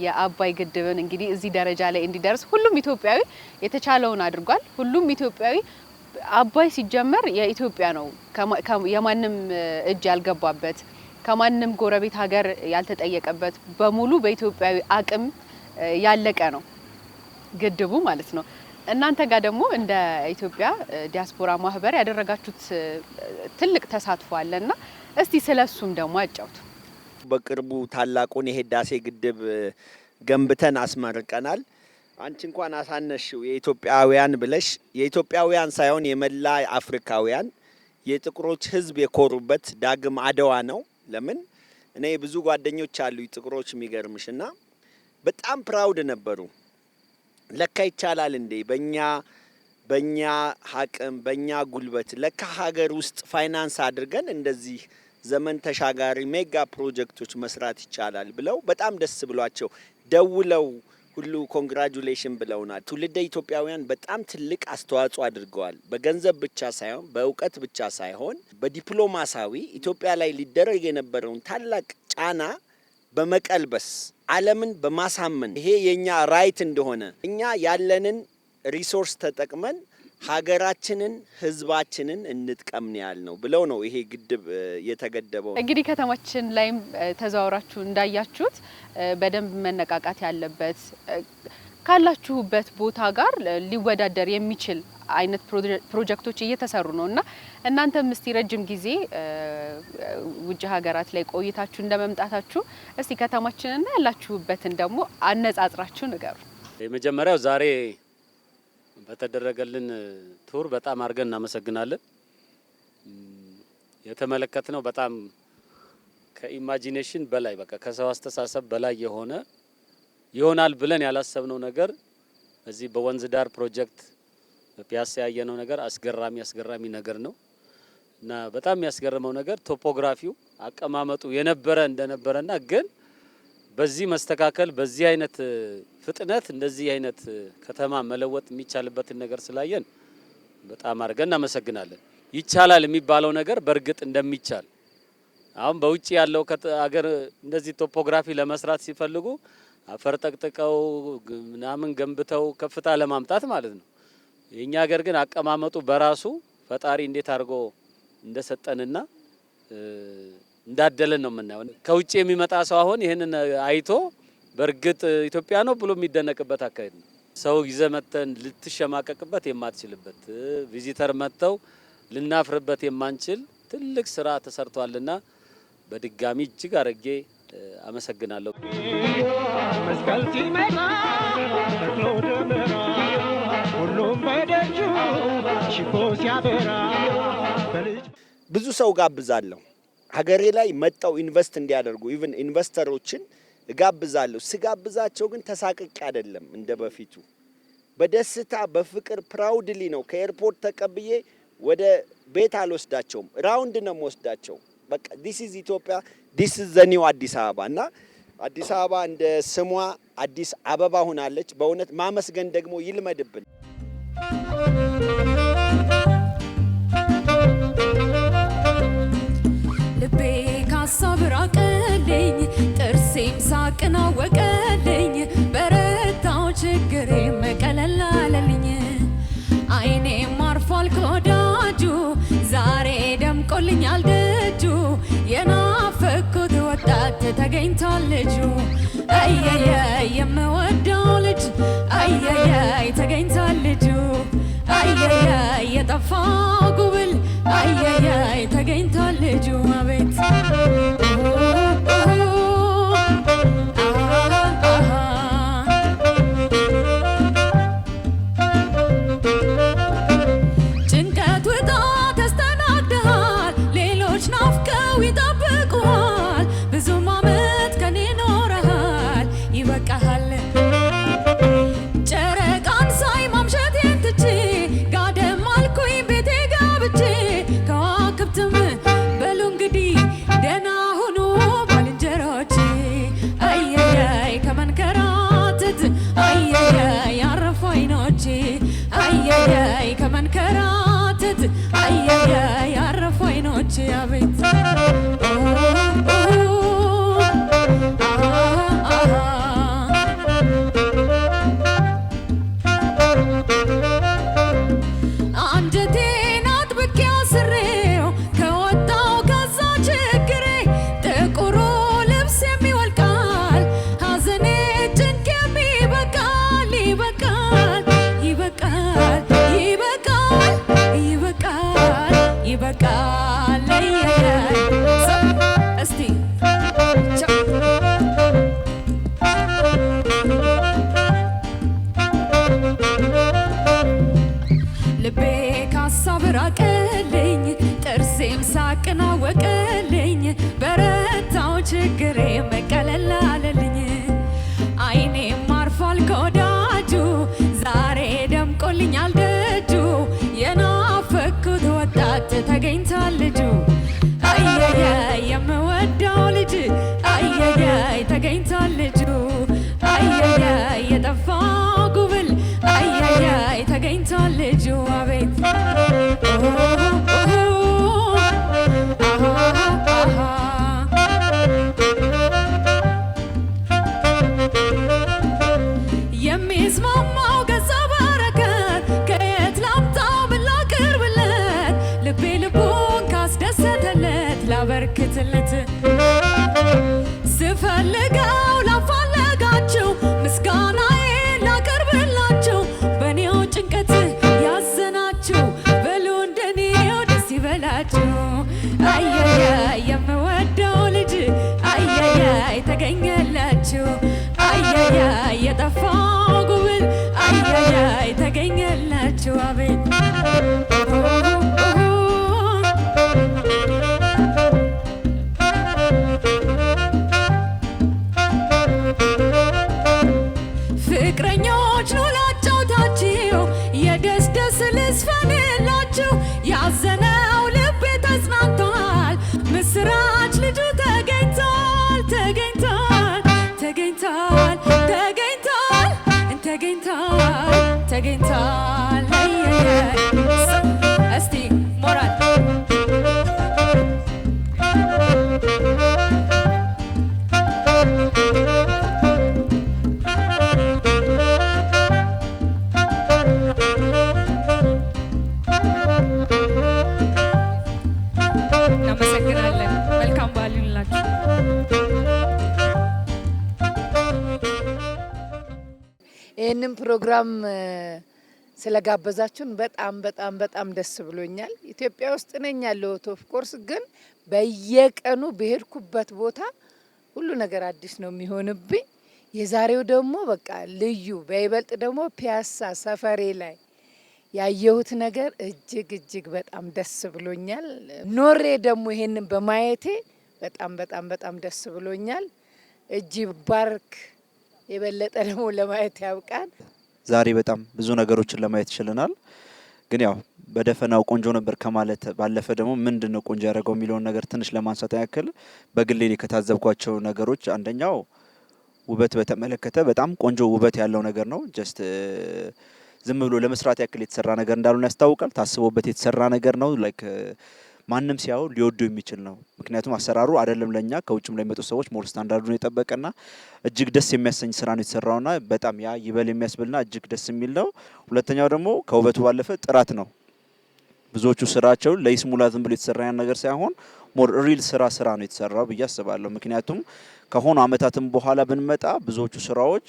[SPEAKER 1] የአባይ ግድብን እንግዲህ እዚህ ደረጃ ላይ እንዲደርስ ሁሉም ኢትዮጵያዊ የተቻለውን አድርጓል። ሁሉም ኢትዮጵያዊ አባይ ሲጀመር የኢትዮጵያ ነው የማንም እጅ ያልገባበት ከማንም ጎረቤት ሀገር ያልተጠየቀበት በሙሉ በኢትዮጵያዊ አቅም ያለቀ ነው ግድቡ ማለት ነው። እናንተ ጋር ደግሞ እንደ ኢትዮጵያ ዲያስፖራ ማህበር ያደረጋችሁት ትልቅ ተሳትፎ አለና እስቲ ስለሱም ደግሞ አጫውቱ።
[SPEAKER 5] በቅርቡ ታላቁን የህዳሴ ግድብ ገንብተን አስመርቀናል። አንቺ እንኳን አሳነሽው የኢትዮጵያውያን ብለሽ የኢትዮጵያውያን ሳይሆን የመላ አፍሪካውያን የጥቁሮች ህዝብ የኮሩበት ዳግም አድዋ ነው። ለምን እኔ ብዙ ጓደኞች አሉ ጥቁሮች የሚገርምሽና በጣም ፕራውድ ነበሩ። ለካ ይቻላል እንዴ በእኛ አቅም በእኛ ጉልበት ለካ ሀገር ውስጥ ፋይናንስ አድርገን እንደዚህ ዘመን ተሻጋሪ ሜጋ ፕሮጀክቶች መስራት ይቻላል ብለው በጣም ደስ ብሏቸው ደውለው ሁሉ ኮንግራቹሌሽን ብለውናል። ትውልደ ኢትዮጵያውያን በጣም ትልቅ አስተዋጽኦ አድርገዋል። በገንዘብ ብቻ ሳይሆን በእውቀት ብቻ ሳይሆን በዲፕሎማሲያዊ ኢትዮጵያ ላይ ሊደረግ የነበረውን ታላቅ ጫና በመቀልበስ ዓለምን በማሳመን ይሄ የኛ ራይት እንደሆነ እኛ ያለንን ሪሶርስ ተጠቅመን ሀገራችንን ህዝባችንን እንጥቀምን ያልነው ብለው ነው ይሄ ግድብ የተገደበው። እንግዲህ ከተማችን ላይም ተዛውራችሁ እንዳያችሁት በደንብ መነቃቃት ያለበት ካላችሁበት ቦታ ጋር ሊወዳደር የሚችል አይነት ፕሮጀክቶች እየተሰሩ ነውና እናንተም እስቲ ረጅም ጊዜ ውጭ ሀገራት ላይ ቆይታችሁ እንደመምጣታችሁ እስቲ ከተማችንና ያላችሁበትን ደግሞ አነጻጽራችሁ ንገሩ።
[SPEAKER 6] የመጀመሪያው ዛሬ በተደረገልን ቱር በጣም አድርገን እናመሰግናለን። የተመለከትነው በጣም ከኢማጂኔሽን በላይ በቃ ከሰው አስተሳሰብ በላይ ይሆናል ብለን ያላሰብነው ነገር እዚህ በወንዝ ዳር ፕሮጀክት በፒያሳ ያየነው ነገር አስገራሚ ነገር ነው እና በጣም የሚያስገርመው ነገር ቶፖግራፊው አቀማመጡ የነበረ እንደነበረና ግን በዚህ መስተካከል በዚህ አይነት ፍጥነት እንደዚህ አይነት ከተማ መለወጥ የሚቻልበትን ነገር ስላየን በጣም አድርገን እናመሰግናለን። ይቻላል የሚባለው ነገር በእርግጥ እንደሚቻል አሁን በውጪ ያለው ሀገር እንደዚህ ቶፖግራፊ ለመስራት ሲፈልጉ አፈር ጠቅጥቀው ምናምን ገንብተው ከፍታ ለማምጣት ማለት ነው። የኛ ሀገር ግን አቀማመጡ በራሱ ፈጣሪ እንዴት አድርጎ እንደሰጠንና እንዳደለን ነው የምናየው። ከውጪ የሚመጣ ሰው አሁን ይሄንን አይቶ በእርግጥ ኢትዮጵያ ነው ብሎ የሚደነቅበት አካሄድ ነው። ሰው ይዘህ መጥተን ልትሸማቀቅበት የማትችልበት ቪዚተር መጥተው ልናፍርበት የማንችል ትልቅ ስራ ተሰርቷልና በድጋሚ እጅግ አድርጌ አመሰግናለሁ።
[SPEAKER 14] መስቀል ሲመጣ ተክሎ ደመራ ሁሉም በደጁ ሽቦ ሲያበራ
[SPEAKER 5] ብዙ ሰው ጋብዛለሁ። ሀገሬ ላይ መጣው ኢንቨስት እንዲያደርጉ ኢቭን ኢንቨስተሮችን እጋብዛለሁ። ስጋብዛቸው ግን ተሳቅቄ አይደለም እንደ በፊቱ በደስታ በፍቅር ፕራውድሊ ነው። ከኤርፖርት ተቀብዬ ወደ ቤት አልወስዳቸውም፣ ራውንድ ነው የምወስዳቸው። በቃ ዲስ ኢዝ ኢትዮጵያ፣ ዲስ ኢዝ ዘ ኒው አዲስ አበባ እና አዲስ አበባ እንደ ስሟ አዲስ አበባ ሆናለች። በእውነት ማመስገን ደግሞ ይልመድብን።
[SPEAKER 7] ልቤ ካሳብ ራቀልኝ ጥርሴም ሳቅን አወቀልኝ በረታው ችግሬም ቀለል አለልኝ አይኔም አርፏል ከወዳጁ ዛሬ ደምቆልኛል ደጁ የናፈኩት ወጣት ተገኝቷል ልጁ አየየ የምወደው ልጅ አየየ ተገኝቷል ልጁ አየየ የጠፋው ጉብል አየየ ተገኝቷል ልጁ አቤት ጭንቀት ውጣ ተስተናግደሃል ሌሎች ናፍቀው ይጠብቁሃል ብዙም ዓመት ከኔ ኖረሃል ይበቃሃል ጨረቃን ሳይ ማምሸቴን ትቼ ጋደም አልኩኝ ቤቴ ገብቼ ከዋክብትም በሉ እንግዲህ ደህና ሁኑ ባልንጀሮቼ አየየ ከመንከራተት አየየ ያረፉ አይኖቼ አየየ ከመንከራተት አየየ ያረፉ አይኖቼ አቤት አንጀቴን አጥብቄ አስሬው ከወጣው ከዛ ችግሬ ጥቁሩ ልብስ የሚወልቃል ሐዘኔ ጭንቄም ይበቃል ይበቃል ይበቃል ይበቃል ይበቃል ይበቃል እስቲ ልቤ ካሳብ ራቀልኝ ጥርሴም ሳቅን አወቀልኝ በረታው ችግሬም ቀለል አለልኝ አይኔም አርፏል ከወዳጁ ዛሬ ደምቆልኛል ደጁ የናፈኩት ወጣት ተገኝቷል ልጁ አየየ የምወደው ልጅ አየየ ተገኝቷል ልጁ አየየ የጠፋው ጉብል አየየ ተገኝቷል ልጁ አቤት የሚስማማው ገጸ በረከት ከየት ላምጣው ብላ ቅርብለት ልቤ ልቡን ካስደሰተለት ላበርክትለት ስፈልገው ላፋለጋቸው ምስጋናዬን ላቀርብላቸው በኔው ጭንቀት ያዘናችሁ በሉ እንደኔው ደስ ይበላችሁ አየየ የምወደው ልጅ አየየ ተገኘላችሁ አየየ የጠፋው ጉብል አየየ ተገኘላችሁ አቤት ፍቅረኞች ኑ ላጫውታችሁ የደስ ደስ ልስፈንላችሁ ያዘነው ልቤ ተጽናንቷል ምስራች ልጁ ተገኝቷል ተገኝቷል ተገኝቷል ተገኝቷል ተገኝቷል ተገኝቷል እስቲ ሞራል እናመሰግናለን። መልካም በዓል ይሁንላችሁ።
[SPEAKER 4] ይህንን ፕሮግራም ስለጋበዛችሁን በጣም በጣም በጣም ደስ ብሎኛል። ኢትዮጵያ ውስጥ ነኝ ያለሁት ኦፍ ኮርስ፣ ግን በየቀኑ በሄድኩበት ቦታ ሁሉ ነገር አዲስ ነው የሚሆንብኝ። የዛሬው ደግሞ በቃ ልዩ፣ በይበልጥ ደግሞ ፒያሳ ሰፈሬ ላይ ያየሁት ነገር እጅግ እጅግ በጣም ደስ ብሎኛል። ኖሬ ደግሞ ይሄንን በማየቴ በጣም በጣም በጣም ደስ ብሎኛል። እጅ ባርክ፣ የበለጠ ደግሞ ለማየት ያብቃን።
[SPEAKER 11] ዛሬ በጣም ብዙ ነገሮችን ለማየት ችለናል። ግን ያው በደፈናው ቆንጆ ነበር ከማለት ባለፈ ደግሞ ምንድነው ቆንጆ ያደረገው የሚለውን ነገር ትንሽ ለማንሳት ያክል በግሌ ከታዘብኳቸው ነገሮች አንደኛው ውበት በተመለከተ በጣም ቆንጆ ውበት ያለው ነገር ነው። ጀስት ዝም ብሎ ለመስራት ያክል የተሰራ ነገር እንዳልሆነ ያስታውቃል። ታስቦበት የተሰራ ነገር ነው። ላይክ ማንም ሲያው ሊወዱ የሚችል ነው። ምክንያቱም አሰራሩ አይደለም ለኛ ከውጭም ላይ መጡ ሰዎች ሞር ስታንዳርዱን የጠበቀና እጅግ ደስ የሚያሰኝ ስራ ነው የተሰራውና በጣም ያ ይበል የሚያስብልና እጅግ ደስ የሚል ነው። ሁለተኛው ደግሞ ከውበቱ ባለፈ ጥራት ነው። ብዙዎቹ ስራቸው ለይስሙላ ዝም ብሎ የተሰራ ያን ነገር ሳይሆን ሞር ሪል ስራ ነው የተሰራው ብዬ አስባለሁ። ምክንያቱም ከሆኑ አመታትም በኋላ ብንመጣ ብዙዎቹ ስራዎች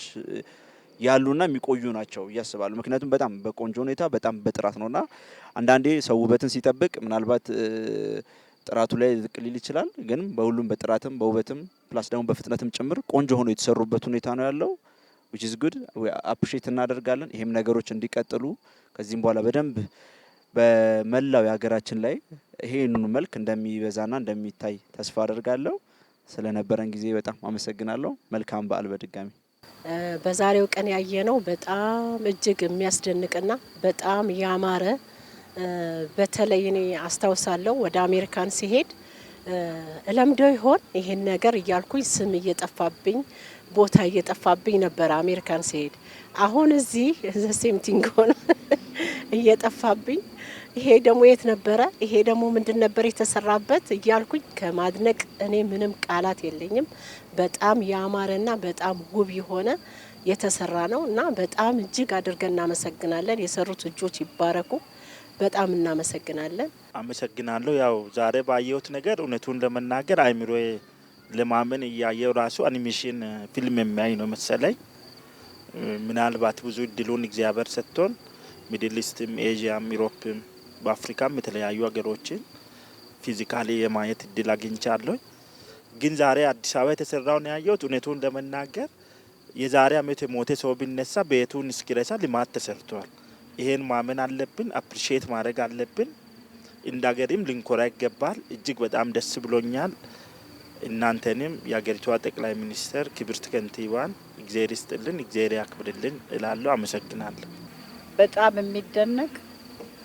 [SPEAKER 11] ያሉና የሚቆዩ ናቸው ያስባሉ። ምክንያቱም በጣም በቆንጆ ሁኔታ በጣም በጥራት ነውና አንዳንዴ ሰው ውበትን ሲጠብቅ ምናልባት ጥራቱ ላይ ዝቅ ሊል ይችላል። ግን በሁሉም በጥራትም በውበትም ፕላስ ደግሞ በፍጥነትም ጭምር ቆንጆ ሆኖ የተሰሩበት ሁኔታ ነው ያለው which is good አፕሪሼት እናደርጋለን። ይሄም ነገሮች እንዲቀጥሉ ከዚህም በኋላ በደንብ በመላው የሀገራችን ላይ ይሄንን መልክ እንደሚበዛና እንደሚታይ ተስፋ አደርጋለሁ። ስለነበረን ጊዜ በጣም አመሰግናለሁ። መልካም በዓል በድጋሚ።
[SPEAKER 8] በዛሬው ቀን ያየነው በጣም እጅግ የሚያስደንቅና በጣም ያማረ በተለይ እኔ አስታውሳለሁ ወደ አሜሪካን ሲሄድ እለምደው ይሆን ይሄን ነገር እያልኩኝ ስም እየጠፋብኝ ቦታ እየጠፋብኝ ነበር አሜሪካን ሲሄድ። አሁን እዚህ ዘሴምቲንግ ሆነ እየጠፋብኝ ይሄ ደግሞ የት ነበረ ይሄ ደግሞ ምንድን ነበር የተሰራበት እያልኩኝ ከማድነቅ እኔ ምንም ቃላት የለኝም። በጣም ያማረና በጣም ውብ የሆነ የተሰራ ነው እና በጣም እጅግ አድርገን እናመሰግናለን። የሰሩት እጆች ይባረኩ። በጣም እናመሰግናለን።
[SPEAKER 9] አመሰግናለሁ። ያው ዛሬ ባየሁት ነገር እውነቱን ለመናገር አይምሮዬ ለማመን እያየው ራሱ አኒሜሽን ፊልም የሚያይ ነው መሰለኝ። ምናልባት ብዙ እድሉን እግዚአብሔር ሰጥቶን ሚድል ኢስትም ኤዥያም ዩሮፕም በአፍሪካም የተለያዩ ሀገሮችን ፊዚካሊ የማየት እድል አግኝቻለሁ። ግን ዛሬ አዲስ አበባ የተሰራውን ያየሁት እውነቱን ለመናገር የዛሬ አመት የሞተ ሰው ቢነሳ ቤቱን እስኪረሳ ልማት ተሰርቷል። ይሄን ማመን አለብን፣ አፕሪሼት ማድረግ አለብን። እንደ ሀገርም ልንኮራ ይገባል። እጅግ በጣም ደስ ብሎኛል። እናንተንም የሀገሪቷ ጠቅላይ ሚኒስትር ክብርት ከንቲባን እግዚአብሔር ይስጥልን፣ እግዚአብሔር ያክብርልን እላለሁ። አመሰግናለሁ።
[SPEAKER 10] በጣም የሚደነቅ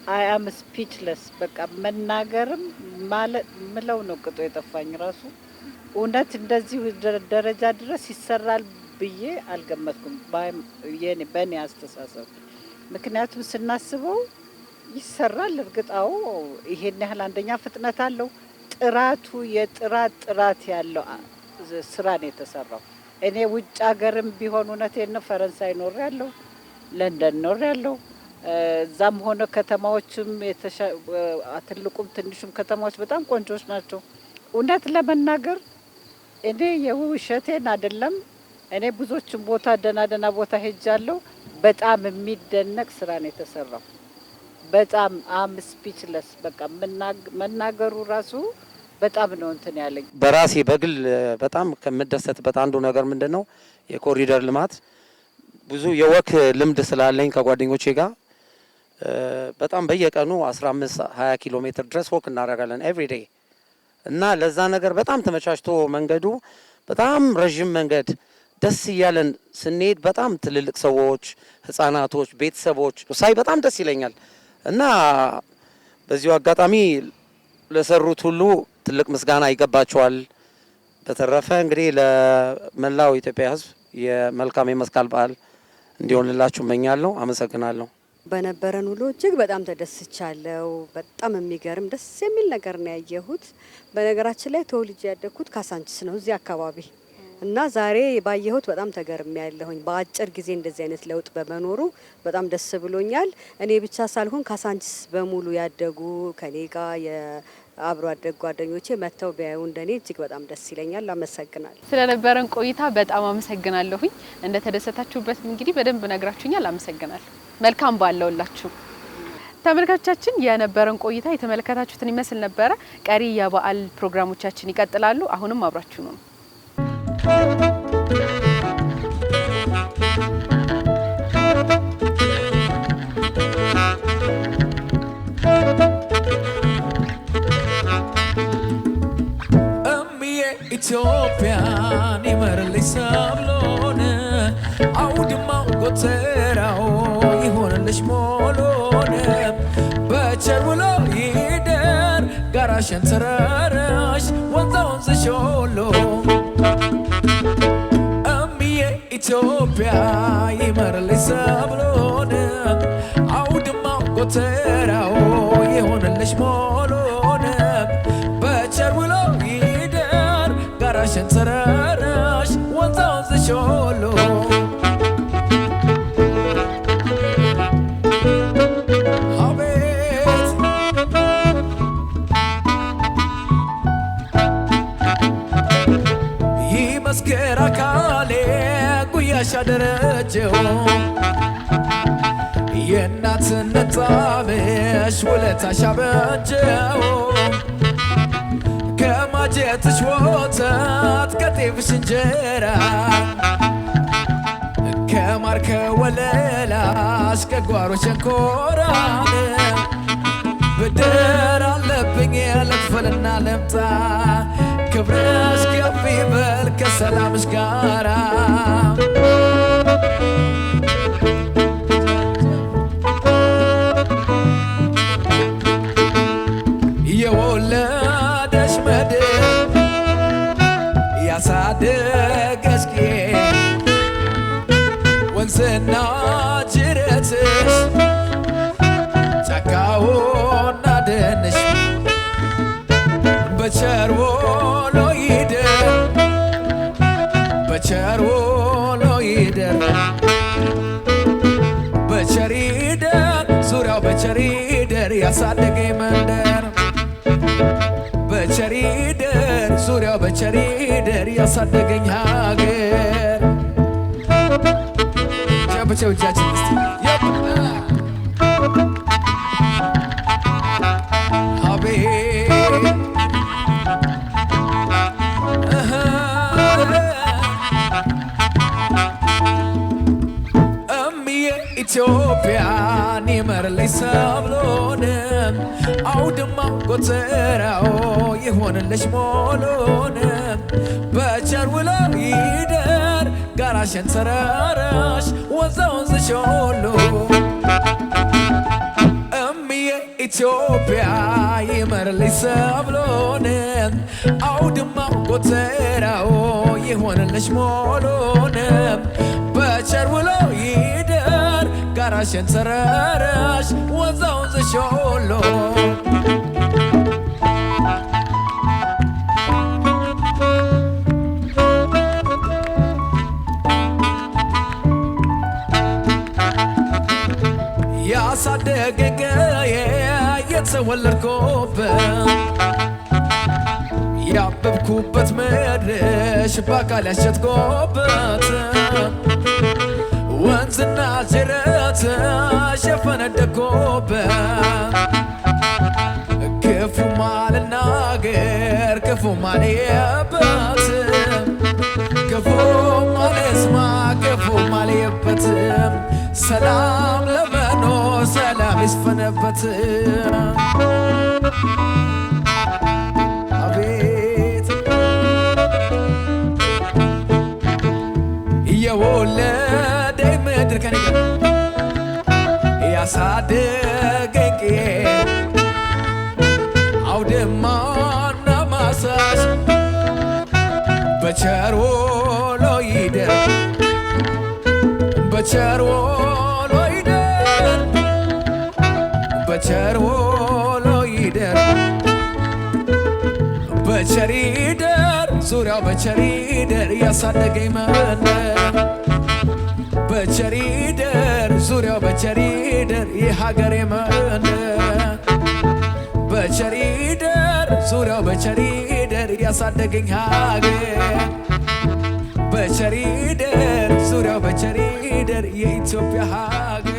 [SPEAKER 10] አይ አም ስፒችለስ በቃ መናገርም ማለት ምለው ነው ቅጦ የጠፋኝ ራሱ። እውነት እንደዚህ ደረጃ ድረስ ይሰራል ብዬ አልገመትኩም በእኔ አስተሳሰብ። ምክንያቱም ስናስበው ይሰራል እርግጣው ይሄን ያህል አንደኛ ፍጥነት አለው። ጥራቱ የጥራት ያለው ስራ ነው የተሰራው። እኔ ውጭ ሀገርም ቢሆን እውነቴን ነው ፈረንሳይ ኖር ያለው ለንደን ኖር ያለው እዛም ሆነ ከተማዎችም ትልቁም ትንሹም ከተማዎች በጣም ቆንጆች ናቸው። እውነት ለመናገር እኔ የውሸቴን አይደለም። እኔ ብዙዎችም ቦታ ደና ቦታ ሄጃለሁ። በጣም የሚደነቅ ስራ ነው የተሰራው። በጣም አም ስፒችለስ በቃ መናገሩ ራሱ በጣም ነው እንትን ያለኝ።
[SPEAKER 3] በራሴ በግል በጣም ከምደሰትበት አንዱ ነገር ምንድነው የኮሪደር ልማት። ብዙ የወክ ልምድ ስላለኝ ከጓደኞቼ ጋር በጣም በየቀኑ 15-20 ኪሎ ሜትር ድረስ ወክ እናደርጋለን ኤቭሪ ዴይ እና ለዛ ነገር በጣም ተመቻችቶ መንገዱ በጣም ረዥም መንገድ ደስ እያለን ስንሄድ በጣም ትልልቅ ሰዎች፣ ህፃናቶች፣ ቤተሰቦች ሳይ በጣም ደስ ይለኛል እና በዚሁ አጋጣሚ ለሰሩት ሁሉ ትልቅ ምስጋና ይገባቸዋል። በተረፈ እንግዲህ ለመላው ኢትዮጵያ ሕዝብ የመልካም የመስቀል በዓል እንዲሆንላችሁ እመኛለሁ። አመሰግናለሁ።
[SPEAKER 12] በነበረን ውሎ እጅግ በጣም ተደስቻለሁ። በጣም የሚገርም ደስ የሚል ነገር ነው ያየሁት። በነገራችን ላይ ተወልጄ ያደግኩት ካሳንቺስ ነው እዚህ አካባቢ እና ዛሬ ባየሁት በጣም ተገርሜ ያለሁኝ። በአጭር ጊዜ እንደዚህ አይነት ለውጥ በመኖሩ በጣም ደስ ብሎኛል። እኔ ብቻ ሳልሆን ካሳንቺስ በሙሉ ያደጉ ከኔ ጋር አብሮ አደግ ጓደኞቼ መተው ቢያዩ እንደኔ እጅግ በጣም ደስ ይለኛል። አመሰግናለሁ።
[SPEAKER 1] ስለነበረን ቆይታ በጣም አመሰግናለሁኝ። እንደተደሰታችሁበት እንግዲህ በደንብ ነግራችሁኛል። አመሰግናለሁ። መልካም ባለውላችሁ ተመልካቾቻችን የነበረን ቆይታ የተመለከታችሁትን ይመስል ነበረ። ቀሪ የበዓል ፕሮግራሞቻችን ይቀጥላሉ። አሁንም አብራችሁ ነው።
[SPEAKER 15] ኢትዮጵያን ይመርልኝ ሰብሎን አውድማው ጎተራው ይሆንልሽ ሞሎን በቸር ውሎ ይደር ጋራሽን ተራራሽ ወንዛ ወንዝሽ ሁሉ እምዬ ኢትዮጵያ ይመርልኝ ሰብሎን አውድማው ጎተራው ይሆንልሽ ሞሎን በቸር ውሎ ጋራሽን ተራራሽ ወንዛ ወንዝሽ ሁሉ አቤት ይመስገር አካሌ ጉያሽ አደረጀው የእናትነት ጣምሽ ውለታሽ አበጀው ከማጀትሽ ወተት ከጤፍሽ እንጀራ ከማር ከወለላሽ ከጓሮ ሸንኮራን ብድር አለብኝ ልክፈልና ልምጣ ክብርሽ ከፍ ይበል ከሰላምሽ ጋራ የወለደሽ ምድር ያሳደገሽ ወንዝና ጅረትሽ ጫካውና ደንሽ በቸር ውሎ ይደር በቸር ውሎ ይደር በቸር ይደር ዙሪያው በቸር ይደር ያሳደገኝ መንደር በቸር ይደር ዙሪያው በቸር ይደር ያሳደገኝ ሀገር ጨብጨብ እጃችን እስቲ አቤት እምዬ ኢትዮጵያን ይመርልኝ ሰብሎን አውድማው ጎተራው ይሆንልሽ ሞሎን በቸር ውሎ ይደር ጋራሽን ተራራሽ ወንዛ ወንዝሽ ሁሉ እምዬ ኢትዮጵያ ይመርልኝ ሰብሎን አውድማው ጎተራው ይሆንልሽ ሞሎን በቸር ውሎ ይደር ጋራሽን ተራራሽ ወንዛ ወንዝሽ ሁሉ ያሳደገኝ ቀዬ የተወለድኩበት ያበብኩበት ምድርሽ በአካል ያሸጥኩበት ወንዝና ጅረትሽ የፈነደቅኩበት ክፉ ማልናገር ክፉ ማልየበት ክፉ ማልስማ ክፉ ማልየበት ሰላም ለመኖር ሰላም ይስፈነበት አቤት የወለደኝ ምድር ከኔ ጋር ያሳደገኝ አውድማና ማሳሽ በቸር ውሎ ይደር በቸር ውሎ ይደር በቸር ውሎ ይደር በቸር ይደር ዙሪያው በቸር ይደር ያሳደገኝ መንደር በቸር ይደር ዙሪያው በቸር ይደር የሀገሬ መንደር በቸር ይደር ዙሪያው በቸሪደር ያሳደገኝ ሀገር በቸሪደር ዙሪያው በቸሪደር የኢትዮጵያ ሀገር